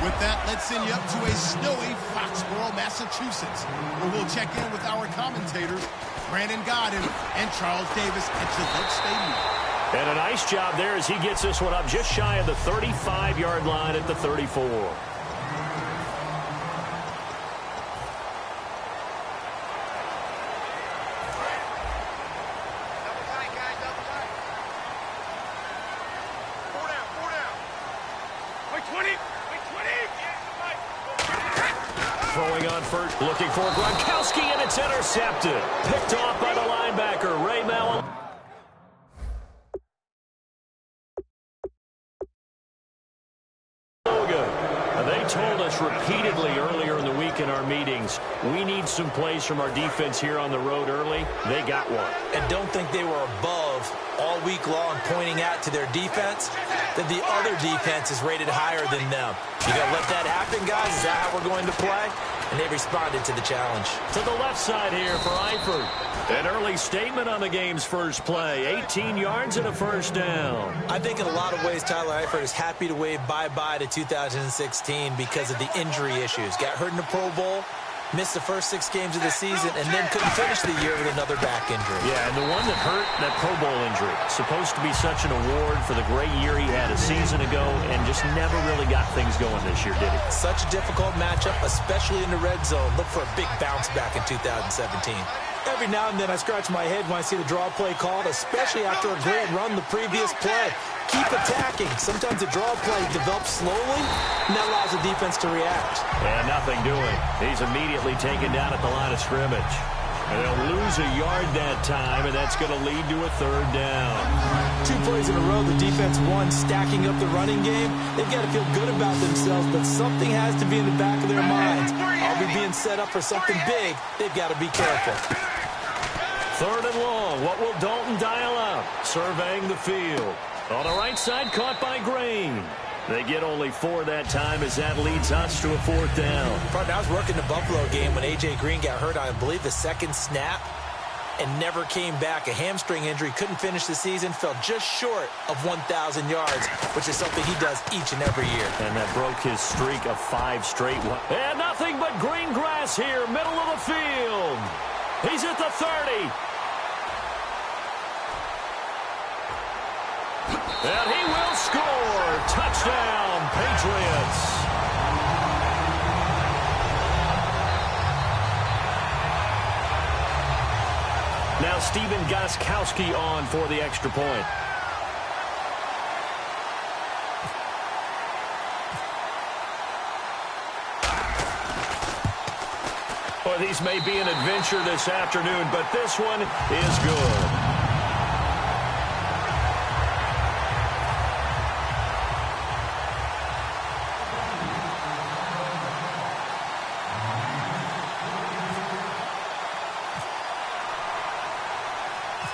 With that, let's send you up to a snowy Foxborough, Massachusetts, where we'll check in with our commentators, Brandon Godden and Charles Davis at Gillette Stadium. And a nice job there as he gets this one up just shy of the 35-yard line at the 34. Throwing on first, looking for Gronkowski, and it's intercepted. Picked off by the linebacker, Ray Mellon. They told us repeatedly earlier in the week in our meetings, we need some plays from our defense here on the road early. They got one. And don't think they were above all week long pointing out to their defense that the other defense is rated higher than them. You got to let that happen, guys. Is that how we're going to play? And they responded to the challenge. To the left side here for Eifert. An early statement on the game's first play. 18 yards and a first down. I think in a lot of ways, Tyler Eifert is happy to wave bye-bye to 2016 because of the injury issues. Got hurt in the Pro Bowl, missed the first 6 games of the season, and then couldn't finish the year with another back injury. Yeah, and the one that hurt, that Pro Bowl injury, supposed to be such an award for the great year he had a season ago and just never really got things going this year, did he? Such a difficult matchup, especially in the red zone. Look for a big bounce back in 2017. Every now and then I scratch my head when I see the draw play called, especially after a great run the previous play. Keep attacking. Sometimes the draw play develops slowly, and that allows the defense to react. And nothing doing. He's immediately taken down at the line of scrimmage. And they'll lose a yard that time, and that's going to lead to a third down. 2 plays in a row, the defense won, stacking up the running game. They've got to feel good about themselves, but something has to be in the back of their minds. Are we being set up for something big? They've got to be careful. Third and long. What will Dalton dial up? Surveying the field. On the right side, caught by Green. They get only 4 that time as that leads us to a 4th down. I was working the Buffalo game when A.J. Green got hurt, I believe, the second snap, and never came back. A hamstring injury, couldn't finish the season, fell just short of 1,000 yards, which is something he does each and every year. And that broke his streak of 5 straight. And nothing but green grass here, middle of the field. He's at the 30. And he will score. Touchdown, Patriots. Now Stephen Gostkowski on for the extra point. Well, these may be an adventure this afternoon, but this one is good.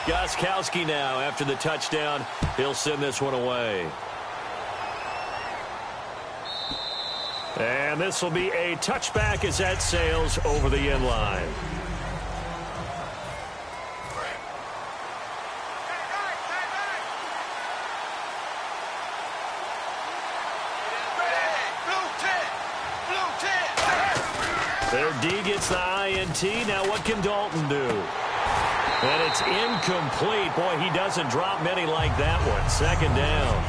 Gostkowski now, after the touchdown, he'll send this one away. And this will be a touchback as that sails over the end line. Their D gets the INT. Now what can Dalton do? And it's incomplete. Boy, he doesn't drop many like that one. 2nd down.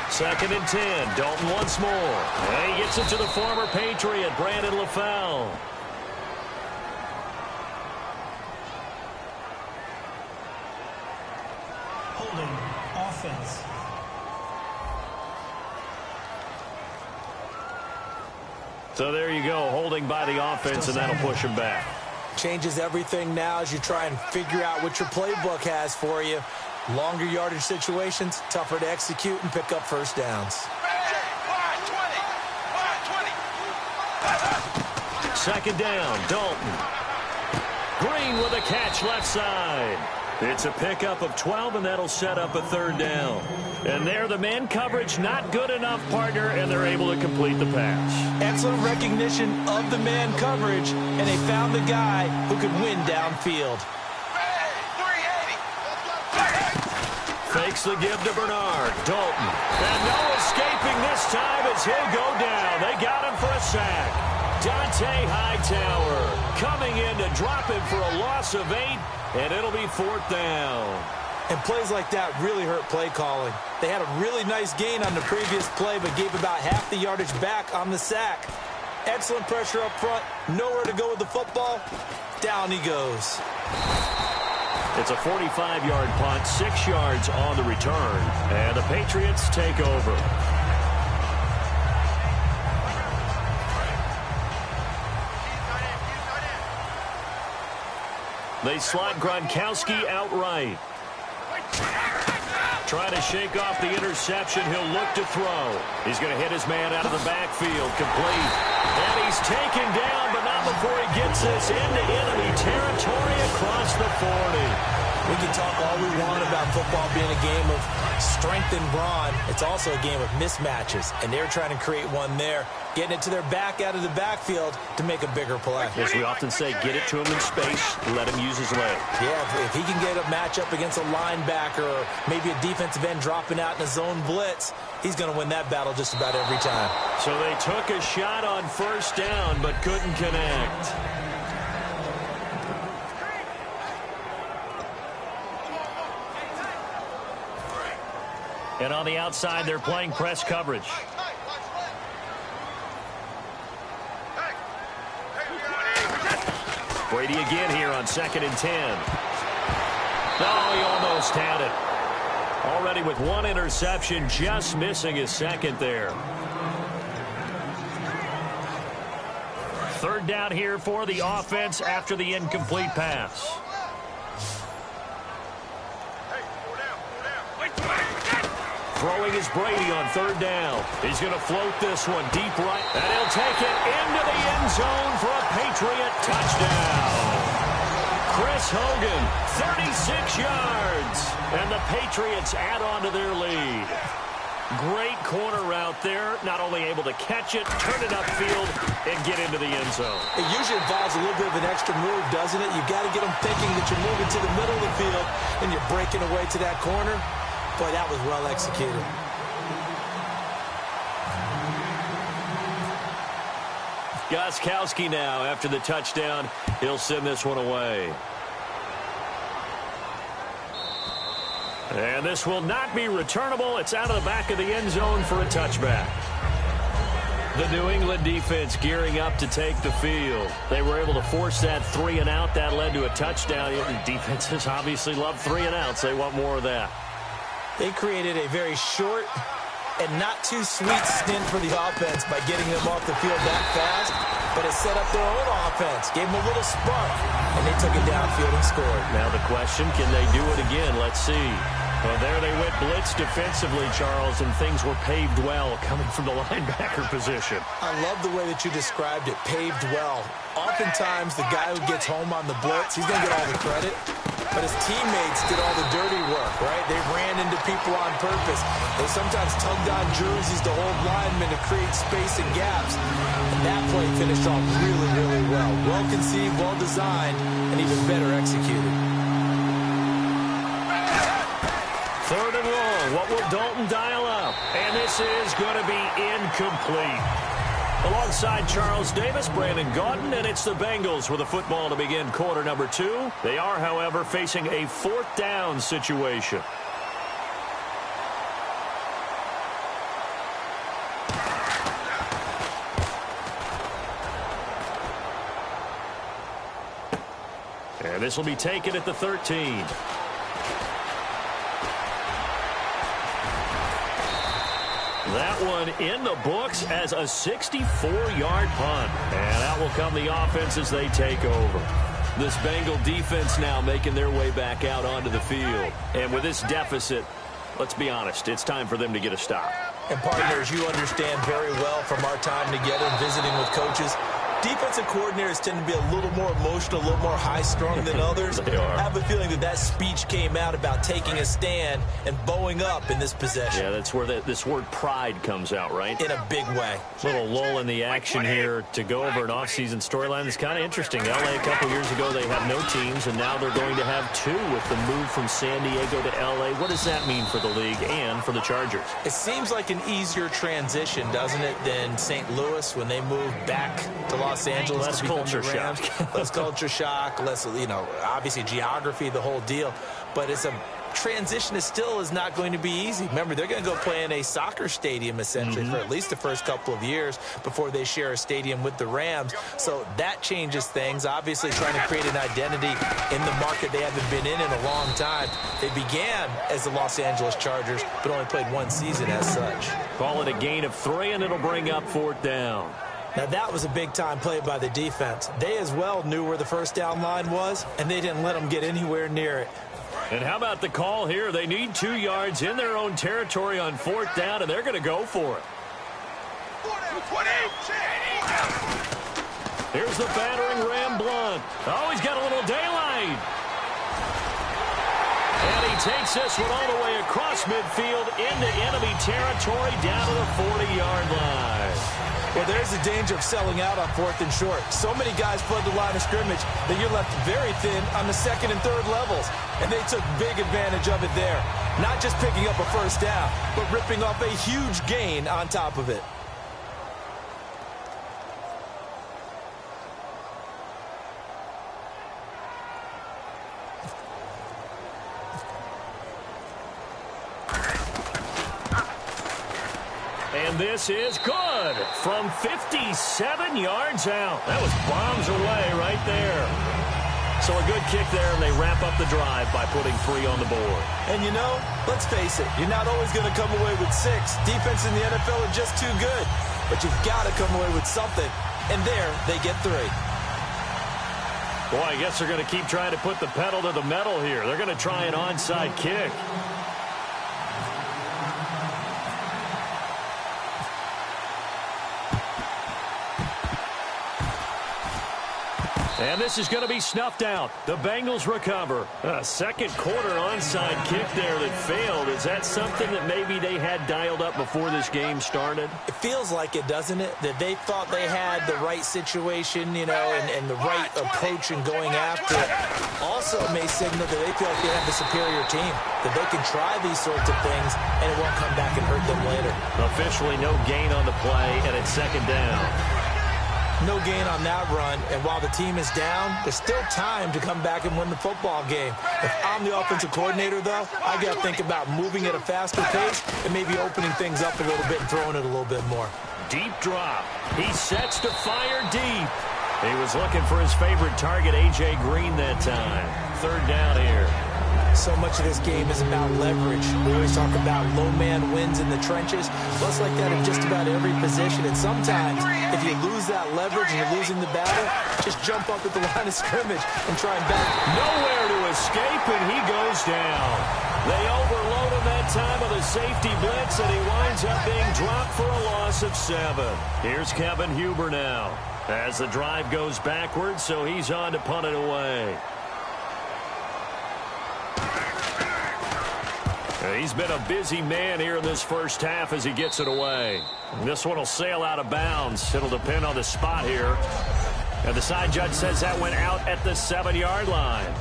Second and 10. Dalton once more. And he gets it to the former Patriot, Brandon LaFell. Offense. So there you go, holding by the offense, and that'll push him back. Changes everything now as you try and figure out what your playbook has for you. Longer yardage situations, tougher to execute and pick up first downs. 2nd down, Dalton. Green with a catch left side. It's a pickup of 12, and that'll set up a third down. And there, the man coverage not good enough, partner, and they're able to complete the pass. Excellent recognition of the man coverage, and they found the guy who could win downfield. Fakes the give to Bernard. Dalton. And no escaping this time as he'll go down. They got him for a sack. Dante Hightower coming in to drop him for a loss of 8, and it'll be 4th down. And plays like that really hurt play calling. They had a really nice gain on the previous play, but gave about half the yardage back on the sack. Excellent pressure up front. Nowhere to go with the football. Down he goes. It's a 45-yard punt, 6 yards on the return, and the Patriots take over. They slot Gronkowski outright. Trying to shake off the interception. He'll look to throw. He's going to hit his man out of the backfield. Complete. And he's taken down, but not before he gets this into enemy territory across the 40. We can talk all we want about football being a game of strength and brawn. It's also a game of mismatches, and they're trying to create one there, getting it to their back out of the backfield to make a bigger play. As we often say, get it to him in space, let him use his leg. Yeah, if he can get a matchup against a linebacker or maybe a defensive end dropping out in a zone blitz, he's going to win that battle just about every time. So they took a shot on first down but couldn't connect. And on the outside, they're playing press coverage. Brady again here on 2nd and 10. Oh, he almost had it. Already with one interception, just missing his second there. 3rd down here for the offense after the incomplete pass. Throwing is Brady on 3rd down. He's going to float this one deep right. And he'll take it into the end zone for a Patriot touchdown. Chris Hogan, 36 yards. And the Patriots add on to their lead. Great corner route there. Not only able to catch it, turn it upfield, and get into the end zone. It usually involves a little bit of an extra move, doesn't it? You've got to get them thinking that you're moving to the middle of the field and you're breaking away to that corner. Boy, that was well executed. Gostkowski now, after the touchdown, he'll send this one away. And this will not be returnable. It's out of the back of the end zone for a touchback. The New England defense gearing up to take the field. They were able to force that 3 and out. That led to a touchdown. Defenses obviously love 3 and outs. They want more of that. They created a very short and not too sweet stint for the offense by getting them off the field that fast, but it set up their own offense, gave them a little spark, and they took it downfield and scored. Now the question, can they do it again? Let's see. Well, there they went blitz defensively, Charles, and things were paved well coming from the linebacker position. I love the way that you described it, paved well. Oftentimes, the guy who gets home on the blitz, he's going to get all the credit. But his teammates did all the dirty work, right? They ran into people on purpose. They sometimes tugged on jerseys to hold linemen to create space and gaps. And that play finished off really, really well. Well conceived, well designed, and even better executed. 3rd and long. What will Dalton dial up? And this is going to be incomplete. Alongside Charles Davis, Brandon Gaudin, and it's the Bengals with a football to begin quarter number 2. They are, however, facing a 4th down situation. And this will be taken at the 13. That one in the books as a 64-yard punt. And out will come the offense as they take over. This Bengal defense now making their way back out onto the field. And with this deficit, let's be honest, it's time for them to get a stop. And partners, you understand very well from our time together and visiting with coaches, Defensive coordinators tend to be a little more emotional, a little more high-strung than others. They are. I have a feeling that speech came out about taking a stand and bowing up in this possession. Yeah, that's where this word pride comes out, right? In a big way. Little lull in the action here to go over an offseason storyline. It's kind of interesting. LA a couple years ago, they have no teams, and now they're going to have two with the move from San Diego to LA. What does that mean for the league and for the Chargers? It seems like an easier transition, doesn't it, than St. Louis when they moved back to Los Angeles. Less culture shock. Less culture shock, less, obviously geography, the whole deal. But it's a transition that still is not going to be easy. Remember, they're going to go play in a soccer stadium, essentially, for at least the first couple of years before they share a stadium with the Rams. So that changes things. Obviously, trying to create an identity in the market they haven't been in a long time. They began as the Los Angeles Chargers, but only played one season as such. Call it a gain of 3, and it'll bring up 4th down. Now, that was a big-time play by the defense. They as well knew where the first down line was, and they didn't let them get anywhere near it. And how about the call here? They need 2 yards in their own territory on 4th down, and they're going to go for it. Here's the battering ram Blunt. Oh, he's got a little daylight. And he takes this one all the way across midfield into enemy territory down to the 40-yard line. Well, there's the danger of selling out on 4th and short. So many guys flood the line of scrimmage that you're left very thin on the 2nd and 3rd levels. And they took big advantage of it there. Not just picking up a first down, but ripping off a huge gain on top of it. And this is good from 57 yards out. That was bombs away right there. So a good kick there, and they wrap up the drive by putting 3 on the board. And let's face it, you're not always going to come away with 6. Defense in the NFL are just too good. But you've got to come away with something. And there, they get 3. Boy, I guess they're going to keep trying to put the pedal to the metal here. They're going to try an onside kick. And this is going to be snuffed out. The Bengals recover. A second quarter onside kick there that failed. Is that something that maybe they had dialed up before this game started? It feels like it, doesn't it? That they thought they had the right situation, and the right approach in going after it. Also, it may signal that they feel like they have the superior team, that they can try these sorts of things, and it won't come back and hurt them later. Officially no gain on the play, and it's 2nd down. No gain on that run, and while the team is down, there's still time to come back and win the football game. If I'm the offensive coordinator, though, I got to think about moving at a faster pace and maybe opening things up a little bit and throwing it a little bit more. Deep drop. He sets to fire deep. He was looking for his favorite target, A.J. Green, that time. 3rd down here. So much of this game is about leverage. We always talk about low man wins in the trenches. Well, it's like that in just about every position. And sometimes, if you lose that leverage and you're losing the battle, just jump up at the line of scrimmage and try and back. Nowhere to escape, and he goes down. They overload him that time with a safety blitz, and he winds up being dropped for a loss of 7. Here's Kevin Huber now, as the drive goes backwards, so he's on to punt it away. He's been a busy man here in this first half as he gets it away. This one will sail out of bounds. It'll depend on the spot here. And the side judge says that went out at the 7-yard line.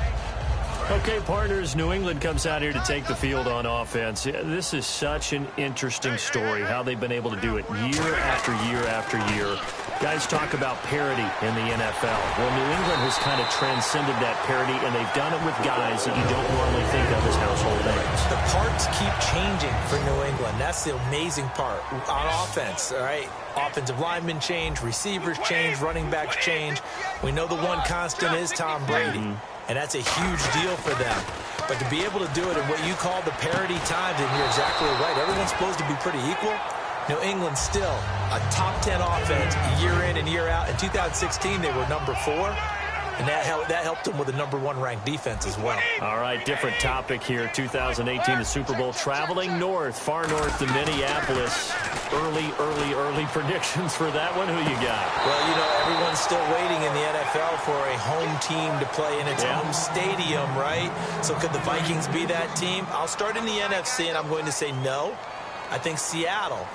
Okay, partners, New England comes out here to take the field on offense. This is such an interesting story, how they've been able to do it year after year after year. Guys talk about parity in the NFL. Well, New England has kind of transcended that parity, and they've done it with guys that you don't normally think of as household names. The parts keep changing for New England. That's the amazing part on offense, all right? Offensive linemen change, receivers change, running backs change. We know the one constant is Tom Brady, and that's a huge deal for them. But to be able to do it in what you call the parity times, and you're exactly right, everyone's supposed to be pretty equal. New England still a top 10 offense year in and year out. In 2016, they were number 4. And that helped him with a #1 ranked defense as well. All right, different topic here. 2018, the Super Bowl, traveling north, far north to Minneapolis. Early predictions for that one. Who you got? Well, you know, everyone's still waiting in the NFL for a home team to play in its home stadium, right? So could the Vikings be that team? I'll start in the NFC, and I'm going to say no. I think Seattle,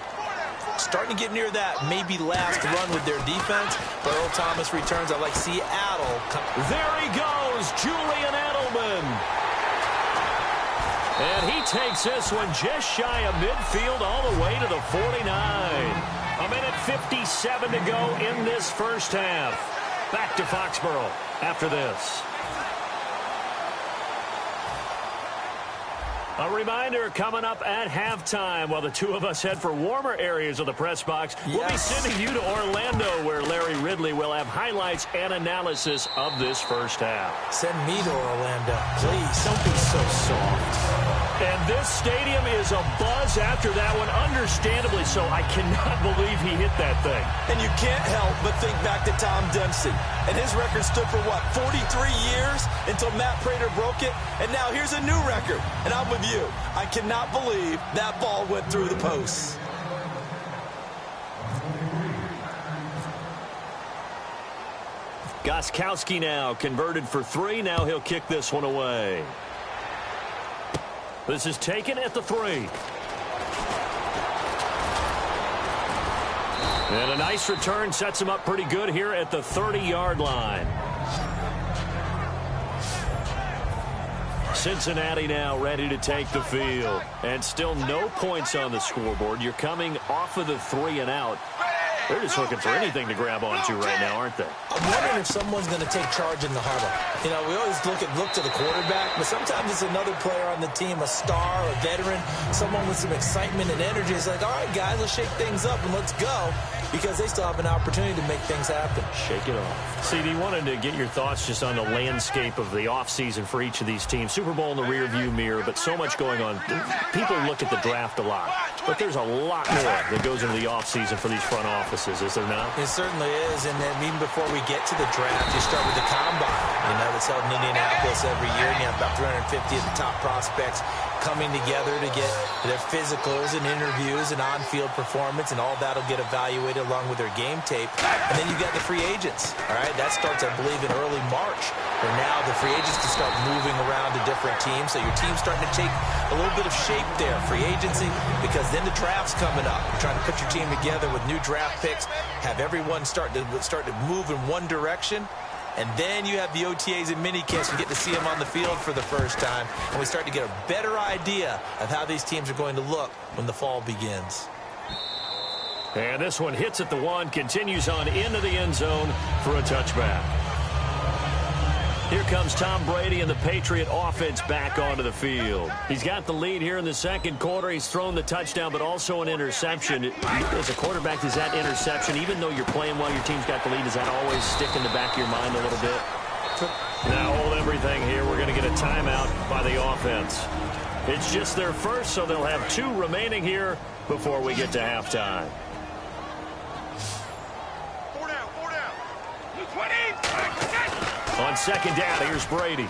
starting to get near that maybe last run with their defense, but Earl Thomas returns. I like Seattle. There he goes, Julian Edelman. And he takes this one just shy of midfield all the way to the 49. A minute 57 to go in this first half. Back to Foxborough after this. A reminder, coming up at halftime, while the two of us head for warmer areas of the press box, we'll be sending you to Orlando, where Larry Ridley will have highlights and analysis of this first half. Send me to Orlando, please. Don't be so soft. And this stadium is abuzz after that one, understandably so. I cannot believe he hit that thing. And you can't help but think back to Tom Dempsey. And his record stood for, what, 43 years until Matt Prater broke it? And now here's a new record. And I'm with you. I cannot believe that ball went through the posts. Gostkowski now converted for 3. Now he'll kick this one away. This is taken at the 3. And a nice return sets him up pretty good here at the 30-yard line. Cincinnati now ready to take the field. And still no points on the scoreboard. You're coming off of the 3 and out. They're just looking for anything to grab onto right now, aren't they? I'm wondering if someone's going to take charge in the huddle. You know, we always look to the quarterback, but sometimes it's another player on the team, a star, a veteran, someone with some excitement and energy. It's like, all right, guys, let's shake things up and let's go, because they still have an opportunity to make things happen. Shake it off. CD, wanted to get your thoughts just on the landscape of the offseason for each of these teams. Super Bowl in the rearview mirror, but so much going on. People look at the draft a lot, but there's a lot more that goes into the offseason for these front offices, is there not? It certainly is, and then even before we get to the draft, you start with the combine. You know, it's held in Indianapolis every year, and you have about 350 of the top prospects coming together to get their physicals and interviews and on-field performance, and all that will get evaluated along with their game tape. And then you got the free agents, all right? That starts, I believe, in early March, where now the free agents can start moving around to different teams, so your team's starting to take a little bit of shape there, free agency, because then the draft's coming up. You're trying to put your team together with new draft picks, have everyone start to move in one direction. And then you have the OTAs and minicamps. We get to see them on the field for the first time. And we start to get a better idea of how these teams are going to look when the fall begins. And this one hits at the 1, continues on into the end zone for a touchback. Here comes Tom Brady and the Patriot offense back onto the field. He's got the lead here in the second quarter. He's thrown the touchdown, but also an interception. As a quarterback, does that interception, even though you're playing while your team's got the lead, does that always stick in the back of your mind a little bit? Now hold everything here. We're going to get a timeout by the offense. It's just their first, so they'll have 2 remaining here before we get to halftime. 4 down. 20. On second down, here's Brady.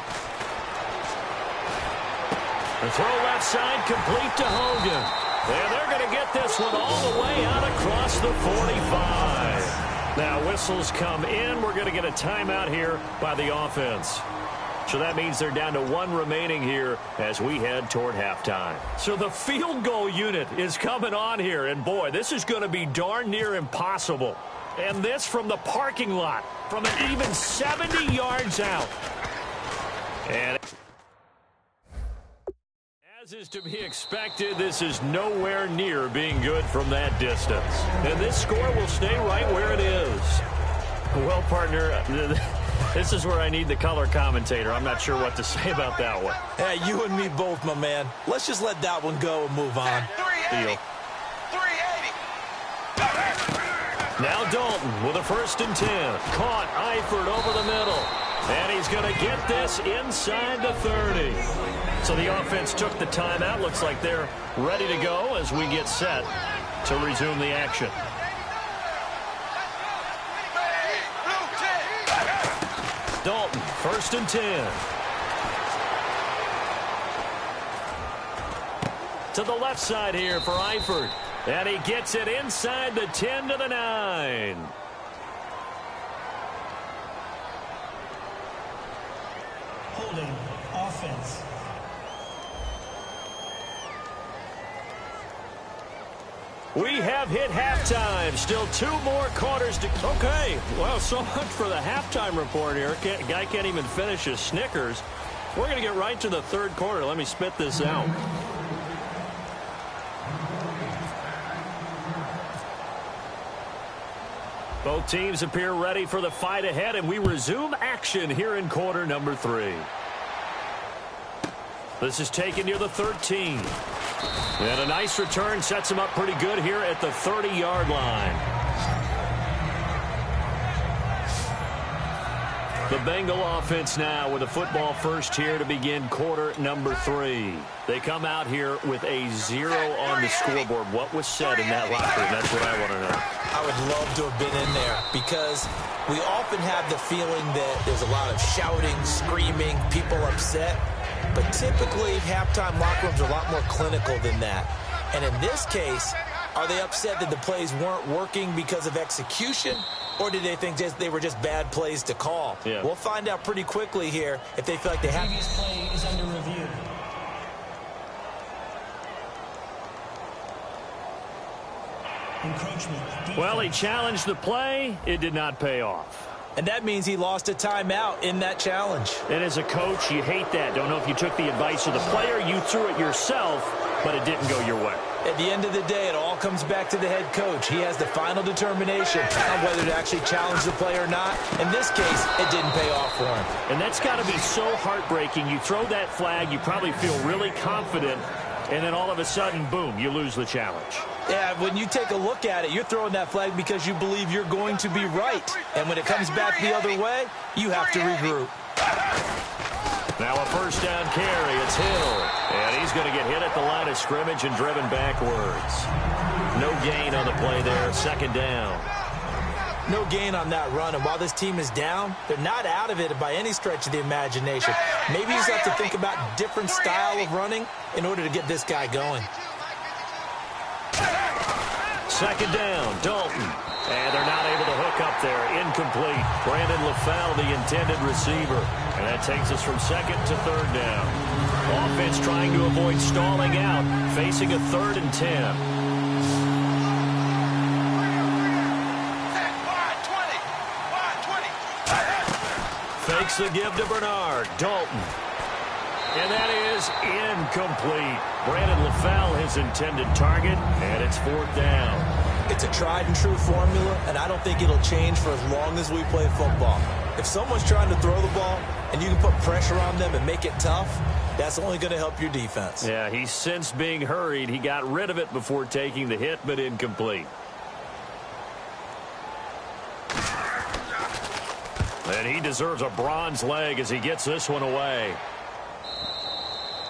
The throw left side, complete to Hogan. And they're going to get this one all the way out across the 45. Now whistles come in. We're going to get a timeout here by the offense. So that means they're down to 1 remaining here as we head toward halftime. So the field goal unit is coming on here. And boy, this is going to be darn near impossible. And this from the parking lot, from an even 70 yards out. And as is to be expected, this is nowhere near being good from that distance. And this score will stay right where it is. Well, partner, this is where I need the color commentator. I'm not sure what to say about that one. Hey, you and me both, my man. Let's just let that one go and move on. 380. 380. Now Dalton with a 1st and 10. Caught Eifert over the middle. And he's going to get this inside the 30. So the offense took the timeout. Looks like they're ready to go as we get set to resume the action. Dalton, 1st and 10. To the left side here for Eifert. And he gets it inside the 10 to the 9. Holding offense. We have hit halftime. Still 2 more quarters to... Okay, well, so much for the halftime report here. Guy can't even finish his Snickers. We're going to get right to the 3rd quarter. Let me spit this out. Both teams appear ready for the fight ahead, and we resume action here in quarter number 3. This is taken near the 13. And a nice return sets him up pretty good here at the 30-yard line. The Bengal offense now with a football first here to begin quarter number 3. They come out here with a 0 on the scoreboard. What was said in that locker room? That's what I want to know. I would love to have been in there because we often have the feeling that there's a lot of shouting, screaming, people upset. But typically, halftime locker rooms are a lot more clinical than that. And in this case, are they upset that the plays weren't working because of execution? Or did they think they were just bad plays to call? Yeah. We'll find out pretty quickly here if they feel like they have. Previous play is under review. Encroachment. Defense. Well, he challenged the play. It did not pay off. And that means he lost a timeout in that challenge. And as a coach, you hate that. Don't know if you took the advice of the player. You threw it yourself, but it didn't go your way. At the end of the day, it all comes back to the head coach. He has the final determination on whether to actually challenge the play or not. In this case, it didn't pay off for him. And that's got to be so heartbreaking. You throw that flag, you probably feel really confident, and then all of a sudden, boom, you lose the challenge. Yeah, when you take a look at it, you're throwing that flag because you believe you're going to be right. And when it comes back the other way, you have to regroup. Now a first down carry. It's Hill. And he's going to get hit at the line of scrimmage and driven backwards. No gain on the play there. 2nd down. No gain on that run. And while this team is down, they're not out of it by any stretch of the imagination. Maybe you just have to think about a different style of running in order to get this guy going. 2nd down, Dalton. And they're not able to hook up there. Incomplete. Brandon LaFell, the intended receiver. And that takes us from 2nd to 3rd down. Offense trying to avoid stalling out, facing a 3rd and 10. Fakes the give to Bernard. Dalton. And that is incomplete. Brandon LaFell, his intended target, and it's 4th down. It's a tried-and-true formula, and I don't think it'll change for as long as we play football. If someone's trying to throw the ball and you can put pressure on them and make it tough, that's only going to help your defense. Yeah, he's since being hurried. He got rid of it before taking the hit, but incomplete. And he deserves a bronze leg as he gets this one away.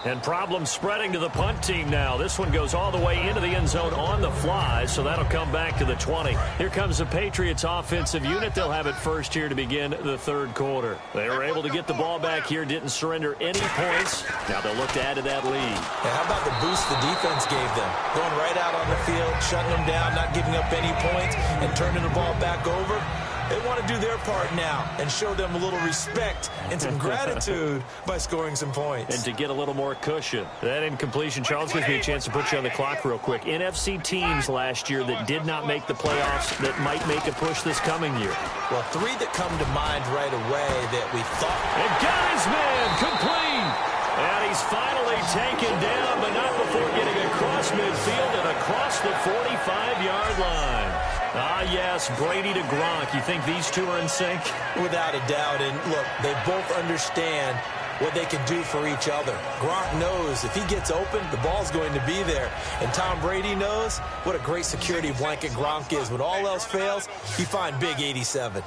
And problems spreading to the punt team now. This one goes all the way into the end zone on the fly, so that'll come back to the 20. Here comes the Patriots offensive unit. They'll have it first here to begin the 3rd quarter. They were able to get the ball back here, didn't surrender any points. Now they'll look to add to that lead. And how about the boost the defense gave them? Going right out on the field, shutting them down, not giving up any points, and turning the ball back over. They want to do their part now and show them a little respect and some gratitude by scoring some points. And to get a little more cushion. That incompletion, Charles, gives me a chance to put you on the clock real quick. NFC teams last year that did not make the playoffs that might make a push this coming year. Well, 3 that come to mind right away that we thought. And got his man complete. And he's finally taken down, but not before getting across midfield and across the 45-yard line. Ah, yes, Brady to Gronk. You think these two are in sync? Without a doubt. And look, they both understand what they can do for each other. Gronk knows if he gets open, the ball's going to be there. And Tom Brady knows what a great security blanket Gronk is. When all else fails, you find big 87.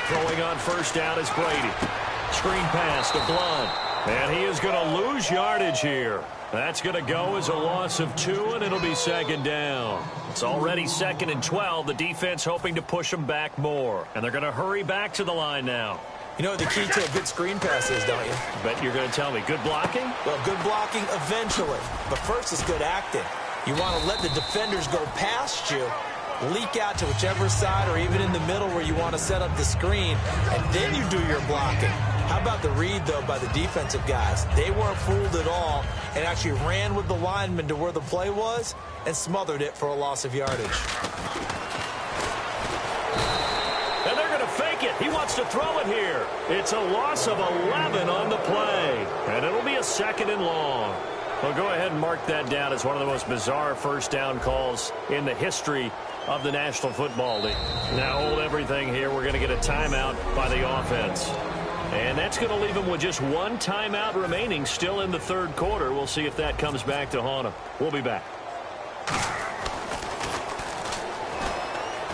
Throwing on first down is Brady. Screen pass to Blunt. And he is going to lose yardage here. That's going to go as a loss of 2, and it'll be second down. It's already 2nd and 12. The defense hoping to push them back more. And they're going to hurry back to the line now. You know what the key to a good screen pass is, don't you? Bet you're going to tell me. Good blocking? Well, good blocking eventually. But first is good acting. You want to let the defenders go past you, leak out to whichever side or even in the middle where you want to set up the screen, and then you do your blocking. How about the read, though, by the defensive guys? They weren't fooled at all and actually ran with the lineman to where the play was and smothered it for a loss of yardage. And they're going to fake it. He wants to throw it here. It's a loss of 11 on the play, and it'll be a 2nd and long. Well, go ahead and mark that down as one of the most bizarre first down calls in the history of the National Football League. Now hold everything here. We're going to get a timeout by the offense. And that's going to leave them with just 1 timeout remaining still in the 3rd quarter. We'll see if that comes back to haunt them. We'll be back.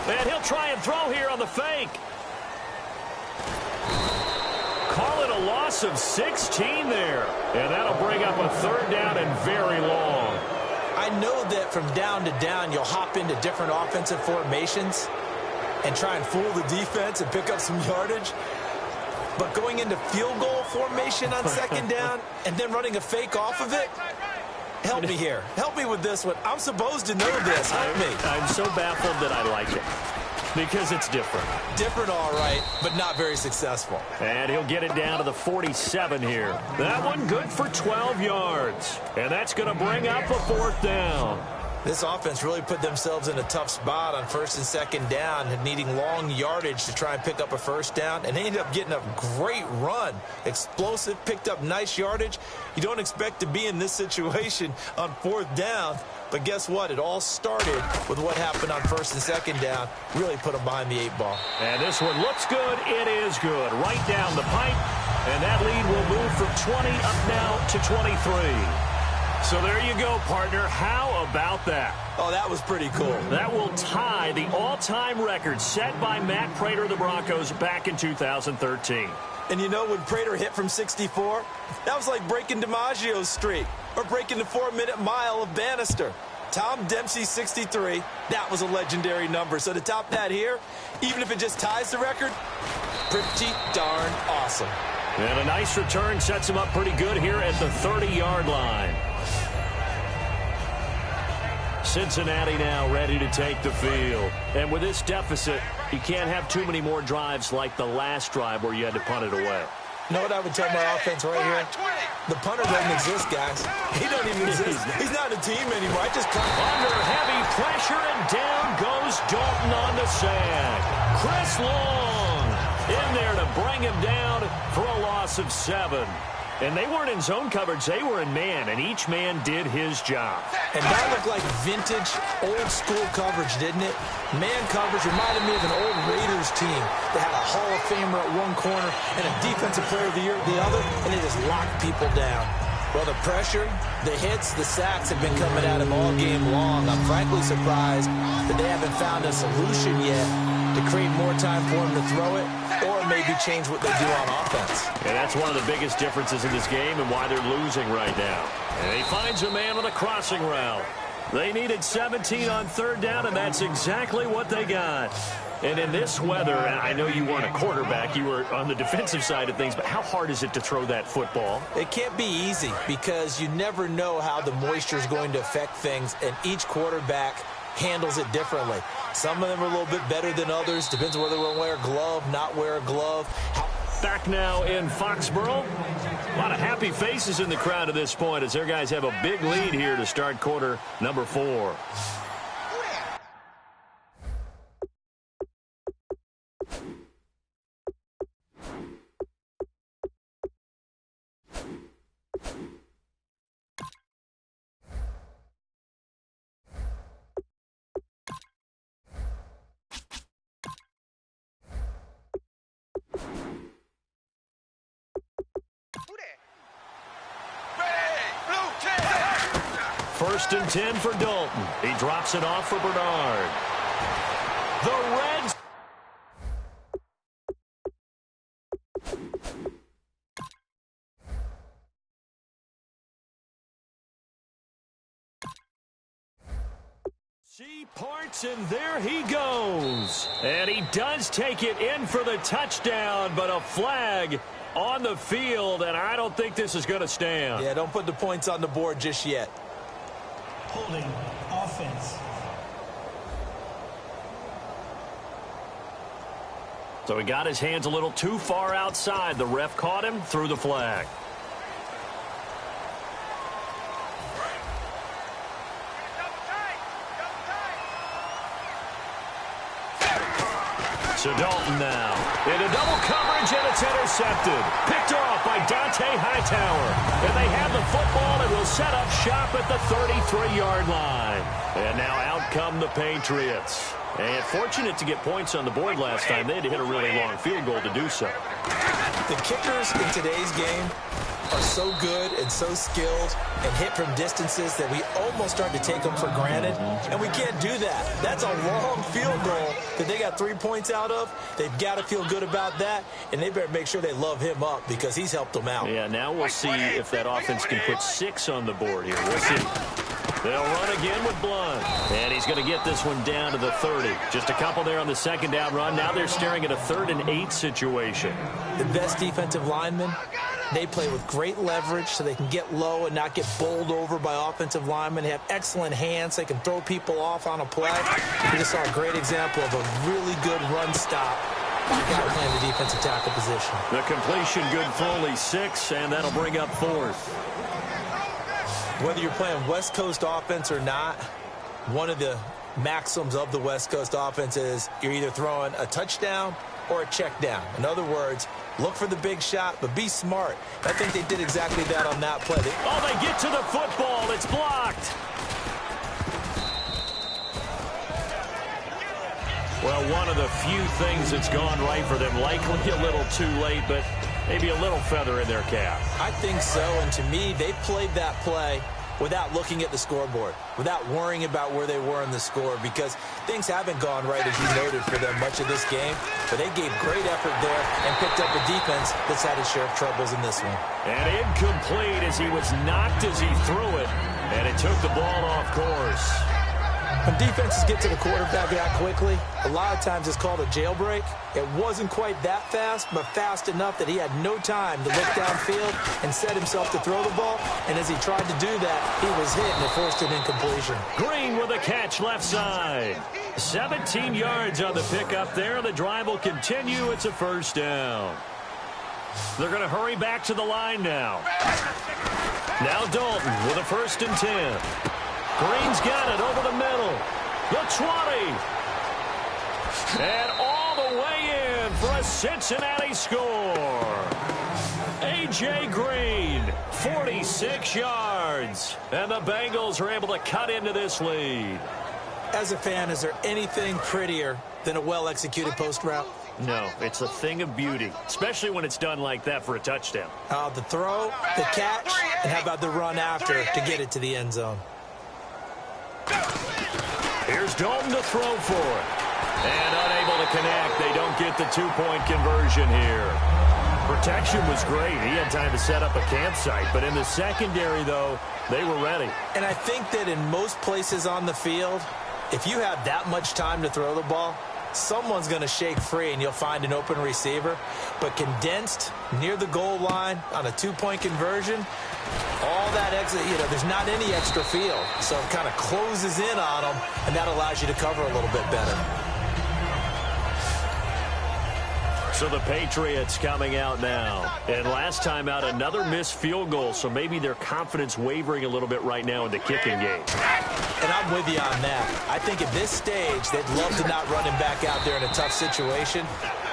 And he'll try and throw here on the fake. Call it a loss of 16 there. And that'll bring up a 3rd down and very long. I know that from down to down, you'll hop into different offensive formations and try and fool the defense and pick up some yardage. But going into field goal formation on 2nd down and then running a fake off of it, help me here. Help me with this one. I'm supposed to know this. Help me. I'm so baffled that I like it because it's different. Different, all right, but not very successful. And he'll get it down to the 47 here. That one good for 12 yards. And that's going to bring up a 4th down. This offense really put themselves in a tough spot on 1st and 2nd down, and needing long yardage to try and pick up a 1st down, and they ended up getting a great run. Explosive, picked up nice yardage. You don't expect to be in this situation on 4th down, but guess what? It all started with what happened on 1st and 2nd down. Really put them behind the 8 ball. And this one looks good. It is good. Right down the pipe, and that lead will move from 20 up now to 23. So there you go, partner. How about that? Oh, that was pretty cool. That will tie the all-time record set by Matt Prater of the Broncos back in 2013. And you know, when Prater hit from 64, that was like breaking DiMaggio's streak or breaking the 4-minute mile of Bannister. Tom Dempsey, 63, that was a legendary number. So to top that here, even if it just ties the record, pretty darn awesome. And a nice return sets him up pretty good here at the 30-yard line. Cincinnati now ready to take the field. And with this deficit, you can't have too many more drives like the last drive where you had to punt it away. You know what I would tell my offense right here? The punter doesn't exist, guys. He doesn't even exist. He's not a team anymore. I just punt. Under heavy pressure, and down goes Dalton on the sack. Chris Long in there to bring him down for a loss of 7. And they weren't in zone coverage. They were in man, and each man did his job. And that looked like vintage, old-school coverage, didn't it? Man coverage reminded me of an old Raiders team that had a Hall of Famer at one corner and a Defensive Player of the Year at the other, and they just locked people down. Well, the pressure, the hits, the sacks have been coming at him all game long. I'm frankly surprised that they haven't found a solution yet to create more time for him to throw it or maybe change what they do on offense. And that's one of the biggest differences in this game and why they're losing right now. And he finds a man on a crossing route. They needed 17 on 3rd down, and that's exactly what they got. And in this weather, and I know you weren't a quarterback, you were on the defensive side of things, but how hard is it to throw that football? It can't be easy because you never know how the moisture is going to affect things, and each quarterback handles it differently. Some of them are a little bit better than others. Depends on whether they wear a glove, not wear a glove. Back now in Foxborough. A lot of happy faces in the crowd at this point as their guys have a big lead here to start quarter number 4. First and 10 for Dalton. He drops it off for Bernard. The Reds See parts, and there he goes. And he does take it in for the touchdown, but a flag on the field, and I don't think this is going to stand. Yeah, don't put the points on the board just yet. Holding offense. So he got his hands a little too far outside. The ref caught him, threw the flag. So Dalton now into double coverage, and it's intercepted. Picked off by Dante Hightower. And they have the football and will set up shop at the 33-yard line. And now out come the Patriots. And fortunate to get points on the board last time. They had to hit a really long field goal to do so. The kickers in today's game are so good and so skilled and hit from distances that we almost start to take them for granted, and we can't do that. That's a long field goal that they got 3 points out of. They've got to feel good about that, and they better make sure they love him up because he's helped them out. Yeah, now we'll see if that offense can put 6 on the board here. We'll see. They'll run again with Blunt. And he's going to get this one down to the 30. Just a couple there on the second down run. Now they're staring at a 3rd and 8 situation. The best defensive linemen, they play with great leverage so they can get low and not get bowled over by offensive linemen. They have excellent hands. They can throw people off on a play. We just saw a great example of a really good run stop by a guy playing the defensive tackle position. The completion good for only 6, and that'll bring up 4th. Whether you're playing West Coast offense or not, one of the maxims of the West Coast offense is you're either throwing a touchdown or a check down. In other words, look for the big shot, but be smart. I think they did exactly that on that play. They get to the football. It's blocked. Well, one of the few things that's gone right for them, likely a little too late, but maybe a little feather in their cap. I think so, and to me, they played that play without looking at the scoreboard, without worrying about where they were in the score, because things haven't gone right, as you noted, for them much of this game, but they gave great effort there and picked up a defense that's had its share of troubles in this one. And incomplete as he was knocked as he threw it, and it took the ball off course. When defenses get to the quarterback that quickly, a lot of times it's called a jailbreak. It wasn't quite that fast, but fast enough that he had no time to look downfield and set himself to throw the ball. And as he tried to do that, he was hit and it forced an incompletion. Green with a catch left side. 17 yards on the pickup there. The drive will continue. It's a 1st down. They're going to hurry back to the line now. Now Dalton with a 1st and 10. Green's got it over the middle. The 20. And all the way in for a Cincinnati score. A.J. Green, 46 yards. And the Bengals are able to cut into this lead. As a fan, is there anything prettier than a well-executed post route? No, it's a thing of beauty, especially when it's done like that for a touchdown. The throw, the catch, and how about the run after to get it to the end zone? Here's Dalton to throw for it. And unable to connect. They don't get the 2-point conversion here. Protection was great. He had time to set up a campsite. But in the secondary, though, they were ready. And I think that in most places on the field, if you have that much time to throw the ball, someone's going to shake free and you'll find an open receiver. But condensed near the goal line on a 2-point conversion, all that exit, there's not any extra field. So it kind of closes in on them, and that allows you to cover a little bit better. So the Patriots coming out now. And last time out, another missed field goal, so maybe their confidence wavering a little bit right now in the kicking game. And I'm with you on that. I think at this stage, they'd love to not run him back out there in a tough situation.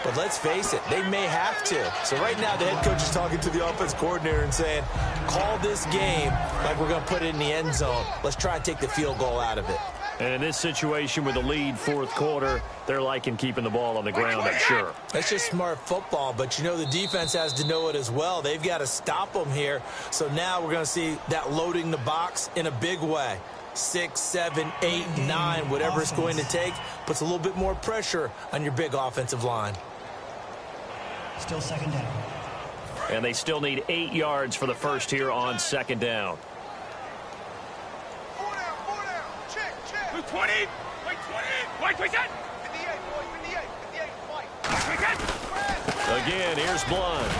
But let's face it, they may have to. So right now, the head coach is talking to the offense coordinator and saying, call this game like we're going to put it in the end zone. Let's try and take the field goal out of it. And in this situation with a lead 4th quarter, they're liking keeping the ball on the ground, I'm sure. That's just smart football, but the defense has to know it as well. They've got to stop them here. So now we're going to see that loading the box in a big way. 6, 7, 8, 9, whatever it's going to take, puts a little bit more pressure on your big offensive line. Still 2nd down. And they still need 8 yards for the 1st here on 2nd down. Again, here's Blunt.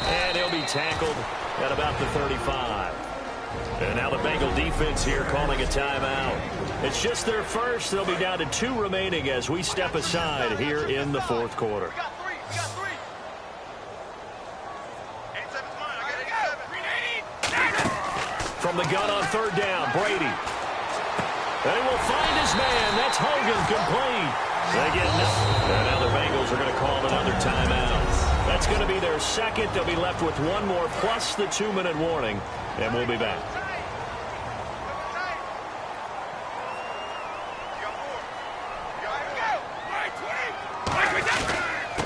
And he'll be tackled at about the 35. And now the Bengal defense here calling a timeout. It's just their first. They'll be down to 2 remaining as we step aside here in the fourth quarter. From the gun on third down, Brady. They will find his man. That's Hogan, complete. They get nothing. And now the Bengals are going to call another timeout. That's going to be their second. They'll be left with one more plus the 2-minute warning. And we'll be back.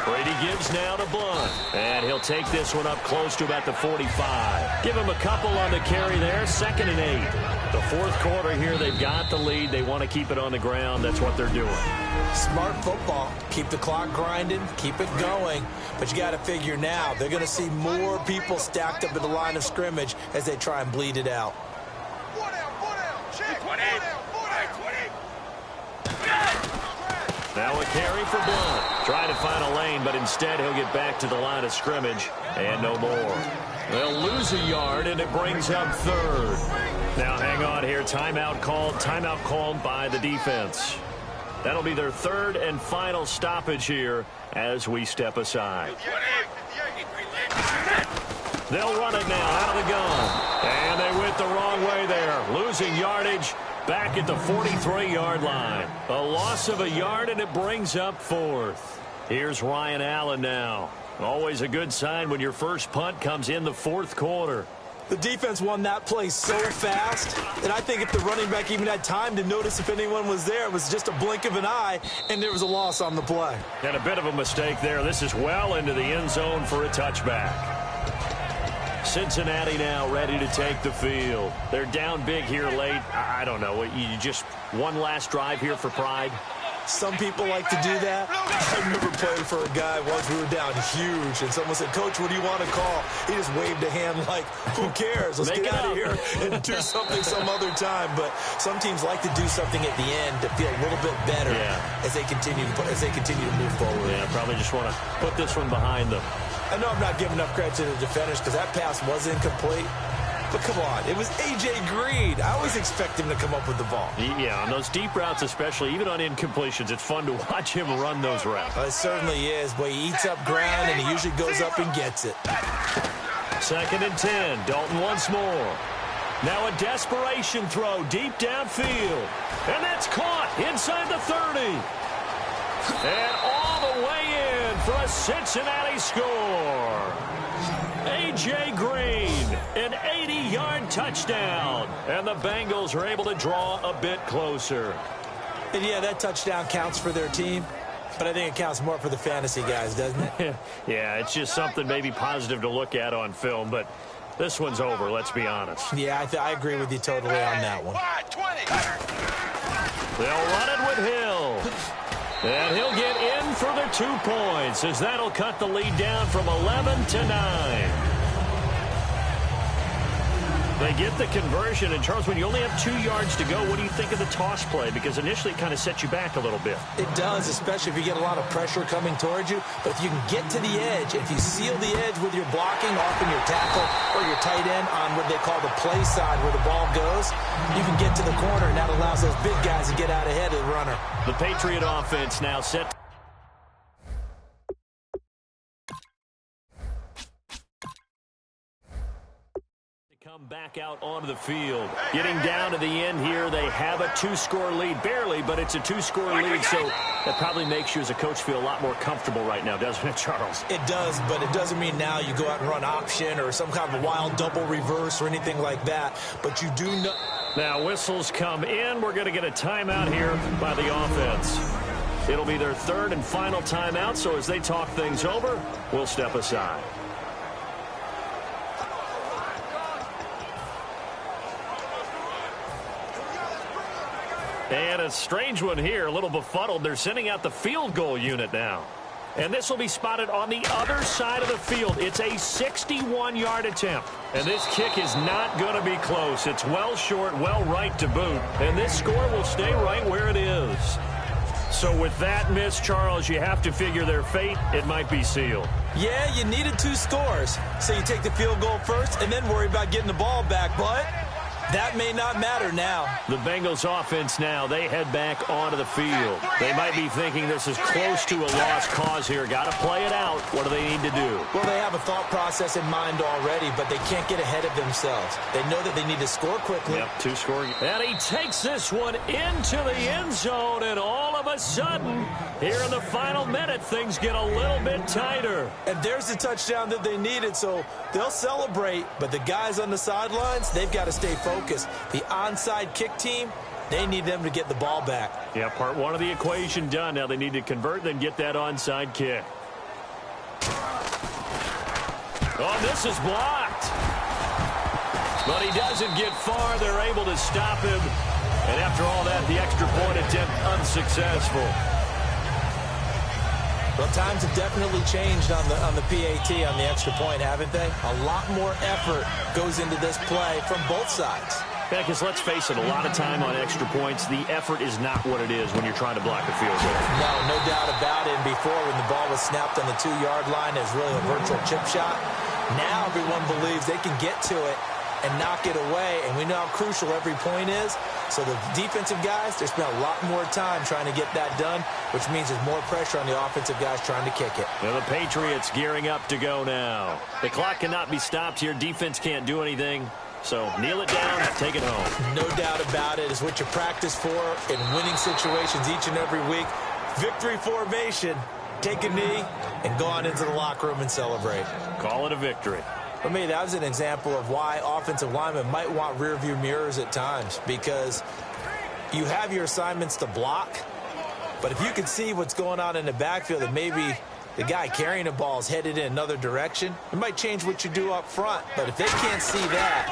Brady gives now to Blunt. And he'll take this one up close to about the 45. Give him a couple on the carry there. 2nd and 8. The fourth quarter here, they've got the lead. They want to keep it on the ground. That's what they're doing. Smart football. Keep the clock grinding. Keep it going. But you got to figure now, they're going to see more people stacked up at the line of scrimmage as they try and bleed it out. Now a carry for Blunt. Trying to find a lane, but instead he'll get back to the line of scrimmage. And no more. They'll lose a yard, and it brings up 3rd. Now hang on here. Timeout called by the defense. That'll be their 3rd and final stoppage here as we step aside. They'll run it now out of the gun. And they went the wrong way there. Losing yardage back at the 43-yard line. A loss of a yard, and it brings up 4th. Here's Ryan Allen now. Always a good sign when your first punt comes in the fourth quarter. The defense won that play so fast that I think if the running back even had time to notice if anyone was there, it was just a blink of an eye, and there was a loss on the play. And a bit of a mistake there. This is well into the end zone for a touchback. Cincinnati now ready to take the field. They're down big here late. I don't know. You just one last drive here for pride? Some people like to do that. I remember playing for a guy once. We were down huge, and someone said, "Coach, what do you want to call?" He just waved a hand like, who cares? Let's get out of here and do something some other time. But some teams like to do something at the end to feel a little bit better as they continue to move forward. Yeah, probably just want to put this one behind them. I know I'm not giving enough credit to the defenders because that pass was incomplete. But come on, it was A.J. Green. I always expect him to come up with the ball. Yeah, on those deep routes especially, even on incompletions, it's fun to watch him run those routes. It certainly is, but he eats up ground, and he usually goes up and gets it. 2nd and 10, Dalton once more. Now a desperation throw deep downfield. And that's caught inside the 30. And all the way in for a Cincinnati score. A.J. Green, an 80-yard touchdown. And the Bengals are able to draw a bit closer. And yeah, that touchdown counts for their team. But I think it counts more for the fantasy guys, doesn't it? Yeah, it's just something maybe positive to look at on film. But this one's over, let's be honest. Yeah, I agree with you totally on that one. They'll run it with Hill. And he'll get in for the 2 points as that'll cut the lead down from 11 to 9. They get the conversion. And, Charles, when you only have 2 yards to go, what do you think of the toss play? Because initially it kind of sets you back a little bit. It does, especially if you get a lot of pressure coming towards you. But if you can get to the edge, if you seal the edge with your blocking, often your tackle or your tight end on what they call the play side where the ball goes, you can get to the corner, and that allows those big guys to get out ahead of the runner. The Patriot offense now set come back out onto the field. Getting down to the end here, they have a 2-score lead. Barely, but it's a 2-score lead, so that probably makes you as a coach feel a lot more comfortable right now, doesn't it, Charles? It does, but it doesn't mean now you go out and run option or some kind of a wild double reverse or anything like that. But you do know. Now whistles come in. We're going to get a timeout here by the offense. It'll be their 3rd and final timeout, so as they talk things over, we'll step aside. And a strange one here, a little befuddled. They're sending out the field goal unit now. And this will be spotted on the other side of the field. It's a 61-yard attempt. And this kick is not going to be close. It's well short, well right to boot. And this score will stay right where it is. So with that miss, Charles, you have to figure their fate. It might be sealed. Yeah, you needed 2 scores. So you take the field goal first and then worry about getting the ball back. But that may not matter now. The Bengals offense now, they head back onto the field. They might be thinking this is close to a lost cause here. Got to play it out. What do they need to do? Well, they have a thought process in mind already, but they can't get ahead of themselves. They know that they need to score quickly. Yep, 2 score. And he takes this one into the end zone, and all of a sudden, here in the final minute, things get a little bit tighter. And there's the touchdown that they needed, so they'll celebrate. But the guys on the sidelines, they've got to stay focused. The onside kick team, they need them to get the ball back. Yeah, part 1 of the equation done. Now they need to convert, then get that onside kick. Oh, this is blocked. But he doesn't get far. They're able to stop him. And after all that, the extra point attempt unsuccessful. Well, times have definitely changed on the PAT, on the extra point, haven't they? A lot more effort goes into this play from both sides. Yeah, because let's face it, a lot of time on extra points, the effort is not what it is when you're trying to block a field goal. No doubt about it. And before, when the ball was snapped on the 2-yard line, it was really a virtual chip shot. Now everyone believes they can get to it and knock it away, and we know how crucial every point is. So the defensive guys, they spent a lot more time trying to get that done, which means there's more pressure on the offensive guys trying to kick it. Well, the Patriots gearing up to go now. The clock cannot be stopped here. Defense can't do anything. So kneel it down, take it home. No doubt about it. It's what you practice for in winning situations each and every week. Victory formation. Take a knee and go on into the locker room and celebrate. Call it a victory. For me, that was an example of why offensive linemen might want rearview mirrors at times, because you have your assignments to block, but if you can see what's going on in the backfield and maybe the guy carrying the ball is headed in another direction, it might change what you do up front. But if they can't see that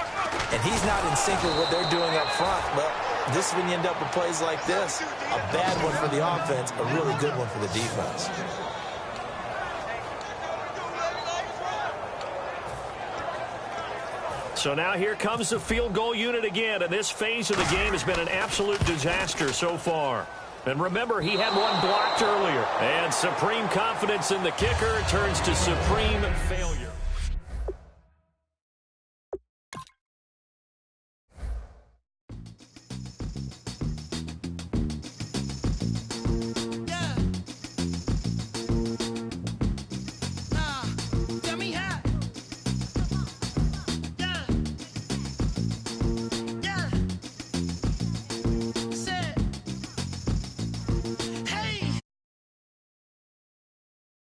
and he's not in sync with what they're doing up front, well, this is when you end up with plays like this. A bad one for the offense, a really good one for the defense. So now here comes the field goal unit again, and this phase of the game has been an absolute disaster so far. And remember, he had one blocked earlier. And supreme confidence in the kicker turns to supreme failure.